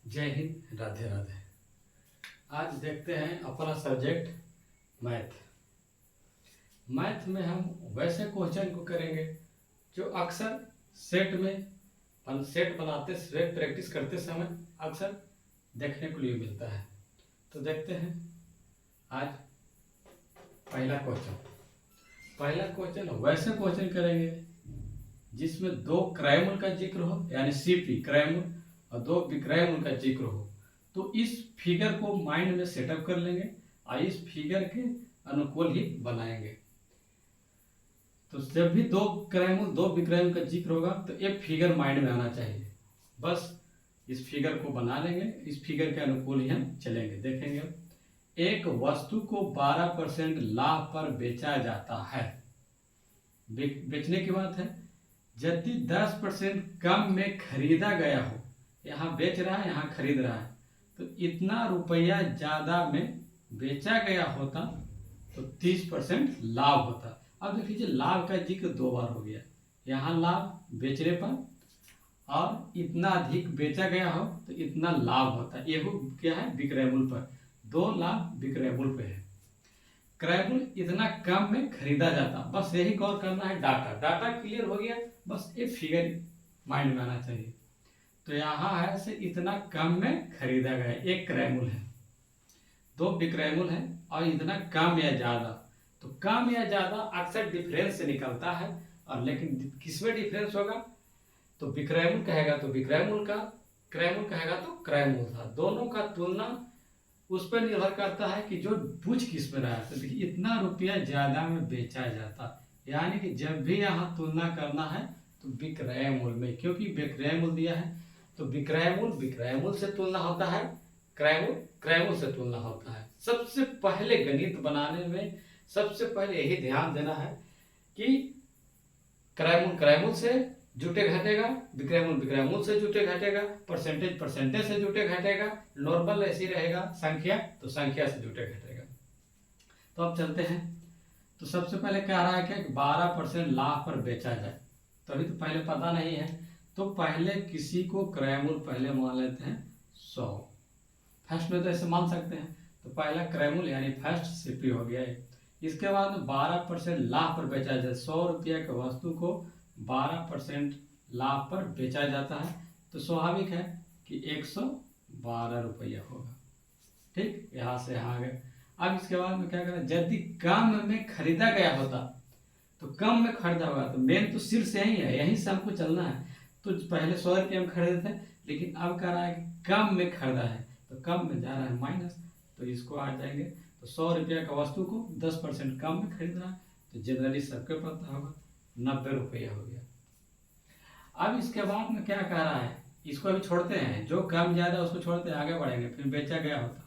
जय हिंद, राधे राधे। आज देखते हैं अपना सब्जेक्ट मैथ। मैथ में हम वैसे क्वेश्चन को करेंगे जो अक्सर सेट बनाते सेट प्रैक्टिस करते समय अक्सर देखने को लिए मिलता है। तो देखते हैं आज पहला क्वेश्चन वैसे क्वेश्चन करेंगे जिसमें दो क्रयमूल का जिक्र हो, यानी सीपी क्रयमूल और दो विक्रयमूल का जिक्र हो। तो इस फिगर को माइंड में सेटअप कर लेंगे और इस फिगर के अनुकूल ही बनाएंगे। तो जब भी दो क्रयमूल दो विक्रयमूल का जिक्र होगा तो एक फिगर माइंड में आना चाहिए। बस इस फिगर को बना लेंगे, इस फिगर के अनुकूल ही हम चलेंगे। देखेंगे एक वस्तु को 12% लाभ पर बेचा जाता है। बेचने की बात है। यदि 10% कम में खरीदा गया हो, यहाँ बेच रहा है यहाँ खरीद रहा है, तो इतना रुपया ज़्यादा में बेचा गया होता तो 30% लाभ होता। अब देख लीजिए लाभ का जिक्र दो बार हो गया, यहाँ लाभ बेचने पर और इतना अधिक बेचा गया हो तो इतना लाभ होता है। ये क्या है विक्रयमूल पर, दो लाभ विक्रयमूल पे है। क्रयमूल इतना कम में खरीदा जाता, बस यही गौर करना है। डाटा क्लियर हो गया, बस एक फिगर माइंड में आना चाहिए। तो यहाँ है से इतना कम में खरीदा गया, एक क्रयमूल है, दो विक्रयमूल है और इतना कम या ज्यादा। तो कम या ज्यादा अक्सर डिफरेंस से निकलता है, और लेकिन किसमें डिफरेंस होगा तो विक्रयमूल कहेगा तो विक्रयमूल का, क्रयमूल कहेगा तो क्रयमूल था। दोनों का तुलना उस पर निर्भर करता है कि जो पूछ किस में रहा है। तो देखिए इतना रुपया ज्यादा में बेचा जाता, यानी कि जब भी यहाँ तुलना करना है तो विक्रयमूल में, क्योंकि विक्रयमूल दिया है तो विक्रयमूल से तुलना होता है, क्रयमूल से तुलना होता है। सबसे पहले गणित बनाने में सबसे पहले यही ध्यान देना है कि क्रयमूल से जुटे घटेगा, विक्रयमूल से जुटे घटेगा, परसेंटेज से जुटे घटेगा, नॉर्मल ऐसी रहेगा संख्या तो संख्या से जुटे घटेगा। तो अब चलते हैं। तो सबसे पहले कह रहा है कि 12% लाभ पर बेचा जाए। तो अभी तो पहले पता नहीं है, तो पहले किसी को क्रयमूल पहले मान लेते हैं 100। फर्स्ट में तो ऐसे मान सकते हैं। तो पहला क्रयमूल यानी फर्स्ट सीपी हो गया है। इसके बाद 12% लाभ पर बेचा जाए। 100 रुपया की वस्तु को 12% लाभ पर बेचा जाता है, तो स्वाभाविक है कि 112 रुपया होगा। ठीक, यहाँ से यहाँ आ गए। अब इसके बाद में क्या करें, यदि कम में खरीदा गया होता, तो कम में खरीदा होगा तो मेन तो सिर से ही है, यहीं से हमको चलना है। तो पहले 100 रुपये में खरीदे थे, लेकिन अब कह रहा है कि कम में खरीदा है, तो कम में जा रहा है माइनस, तो इसको आ जाएंगे। तो 100 रुपया का वस्तु को 10% कम में खरीद रहा है, तो जनरली सबके पता होगा 90 रुपया हो गया। अब इसके बाद में क्या कह रहा है, इसको अभी छोड़ते हैं, जो कम ज़्यादा उसको छोड़ते हैं, आगे बढ़ेंगे। फिर बेचा गया होता,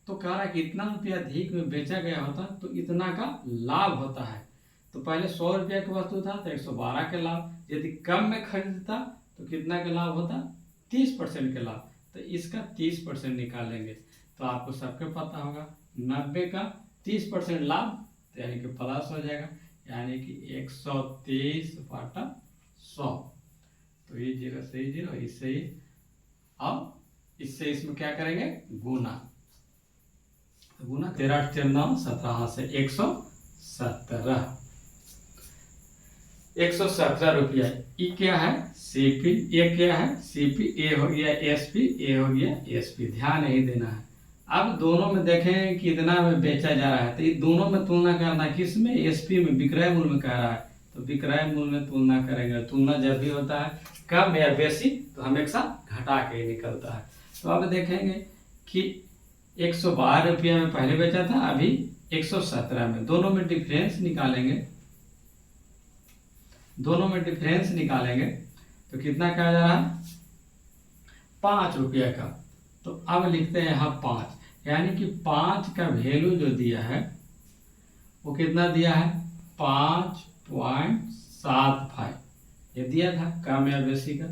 तो कह रहा है कि इतना रुपया अधिक में बेचा गया होता तो इतना का लाभ होता है। तो पहले 100 रुपया की वस्तु था तो 112 के लाभ, यदि कम में खरीदता तो कितना का लाभ होता 30% के लाभ। तो इसका 30% निकालेंगे, तो आपको सबके पता होगा 90 का 30% लाभ, तो यानी कि प्लस हो जाएगा, यानी कि 130/100। तो ये 0 से ही 0, इससे ही, अब इससे इसमें क्या करेंगे गुना, तो गुना 13 8 9 17 से 117 रुपया। ये क्या है सीपी, ये क्या है सीपी, ए हो गया एसपी, ए हो गया एसपी। ध्यान यही देना है। अब दोनों में देखें कितना में बेचा जा रहा है, तो ये दोनों में तुलना करना है। किस में, एसपी में, विक्रय मूल्य में कह रहा है, तो विक्रय मूल्य में तुलना करेंगे। तुलना जब भी होता है कम या बेसी तो हमेशा घटा के निकलता है। तो अब देखेंगे कि 112 रुपया में पहले बेचा था, अभी 117 में, दोनों में डिफरेंस निकालेंगे। तो कितना कहा जा रहा है 5 रुपया का। तो अब लिखते हैं यहाँ 5, यानी कि 5 का वैल्यू जो दिया है वो कितना दिया है 5.75। ये दिया था कम या बेसी का,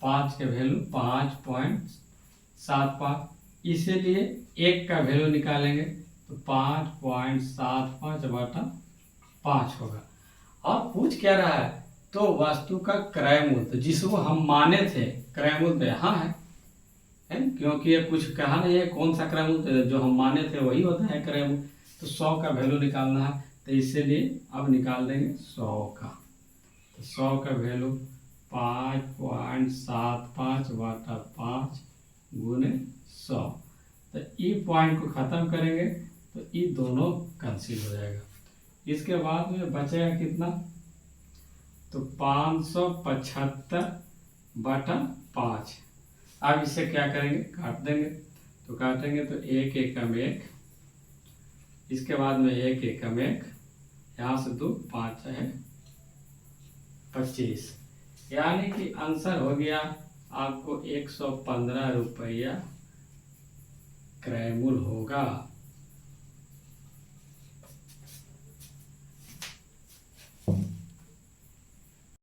5 का वैल्यू 5.75। इसीलिए 1 का वैल्यू निकालेंगे तो 5.75/5 होगा। और पूछ क्या रहा है, तो वस्तु का क्रय मूल्य, तो जिसको हम माने थे क्रय मूल्य यहाँ है, है, क्योंकि ये कुछ कहा नहीं है कौन सा क्रय मूल्य, जो हम माने थे वही होता है क्रय मूल्य। तो 100 का वैल्यू निकालना है, तो इसीलिए अब निकाल देंगे 100 का। तो 100 का वैल्यू 5.75 बटा 5 गुने 100। तो ई पॉइंट को ख़त्म करेंगे तो ये दोनों कैंसिल हो जाएगा। इसके बाद में बचेगा कितना, तो 575 बटा 5। अब इसे क्या करेंगे, काट देंगे। तो काटेंगे तो 1 एकम 1, इसके बाद में 1 एकम 1, यहाँ से 2 5 है 25, यानी कि आंसर हो गया आपको 115 रुपया क्रय मूल्य होगा।